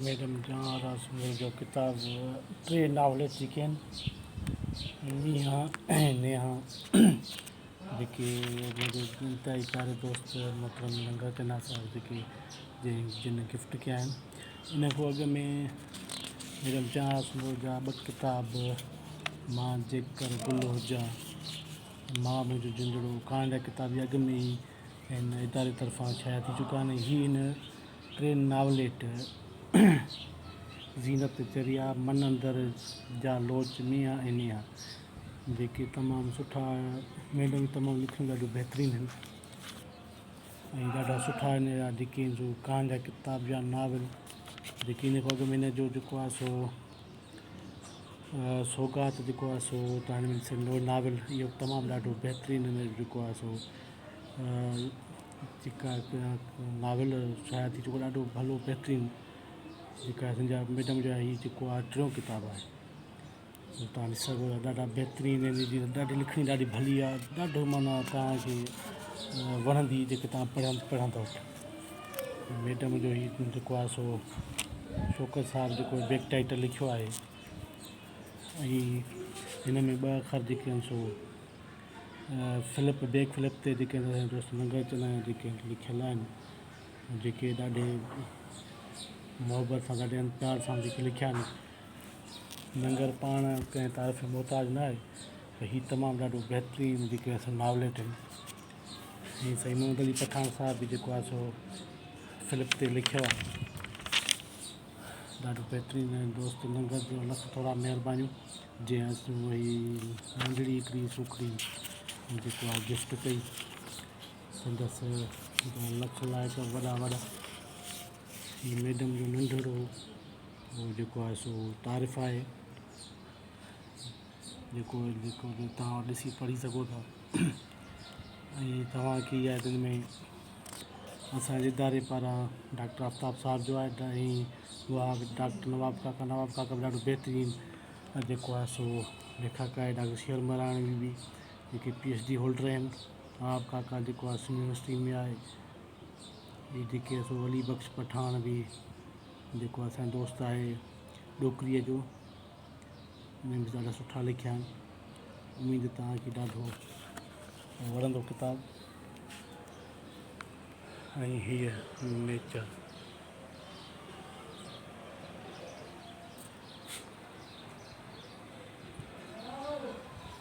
Madam जहाँ रासमल जो किताब टे नावल जेके आहिनि मीहा नेहा जेके मुंहिंजे इंतहाई प्यारे दोस्त मोहतरम लंगर चन्ना साहब जेके जिन गिफ्ट कया आहिनि। इन खां अॻु में मैडम जहाँ रासमल जा ॿ किताब मां जेकर गुल हुजा मां मुंहिंजो जिंदड़ो कहाणी जा किताब अॻु में ई हिन इदारे तरफ़ां शाया थी चुका आहिनि। हीअ इन टे नावलेट ज़ीनत ज़रिया मन अंदर जा लोच मींहा ऐं नेहा जेके तमामु सुठा मैडम तमामु लिखण ॾाढो बहितरीनु आहिनि ऐं ॾाढा सुठा इन जा जेके जो कहाणी जा किताब या नावल जेके इन खां अॻु में हिन जो जेको आहे सो सौगात जेको आहे सो तव्हां नावल इहो तमामु ॾाढो बहितरीनु हिन जेको आहे सो जेका नावल शाया थी चुको ॾाढो भलो बहितरीनु जेका असांजा मैडम जा हीअ जेको आहे टियों किताबु आहे तव्हां ॾिसी सघो था ॾाढा बहितरीनु आहिनि जी ॾाढी लिखणी ॾाढी भली आहे ॾाढो माना तव्हांखे वणंदी जेके तव्हां पढ़ंदव। मैडम जो हीअ जेको आहे सो शौकत साहिबु जेको बैक टाइटल लिखियो आहे ऐं हिन में ॿ अखर जेके आहिनि सो फिलिप बैक फिलिप ते जेके दोस्त लंगर चन्ना जेके लिखियल आहिनि जेके ॾाढे मुहबत सां ॾाढे प्यार सां जेके लिखिया आहिनि। लंगर पाण कंहिं तारीफ़ मोहताज न आहे त हीअ तमामु ॾाढो बहितरीनु जेके असां नावलेट आहिनि। ऐं साईं मोहम्मद अली पठान साहिब बि जेको आहे सो फिलिप ते लिखियो आहे ॾाढो बहितरीनु दोस्त लंगर जो लख थोरा महिरबानियूं जंहिं वही नंढड़ी हिकिड़ी सुखड़ी जेको आहे गिफ्ट कई संदसि लख लाइक़ वॾा वॾा हीअ मैडम जो नंढड़ो उहो जेको आहे सो तारीफ़ आहे जेको जेको तव्हां ॾिसी पढ़ी सघो था। ऐं तव्हांखे इहा हिन में असांजे इदारे पारां डॉक्टर आफ्ताब साहब जो आहे ऐं उहा डॉक्टर नवाब काका बि ॾाढो बहितरीनु जेको आहे सो लेखक आहे। डॉक्टर शेर मराणी बि जेके PhD होल्डर आहिनि। नवाब काका जेको आहे सिंध यूनिवर्सिटी में आहे। ये जेके सो अली बख्श पठान बि जेको असांजो दोस्त आहे ॾोकरीअ जो उन्हनि बि ॾाढा सुठा लिखिया आहिनि। उमेद तव्हांखे ॾाढो वणंदो किताबु। ऐं हीअ नेचर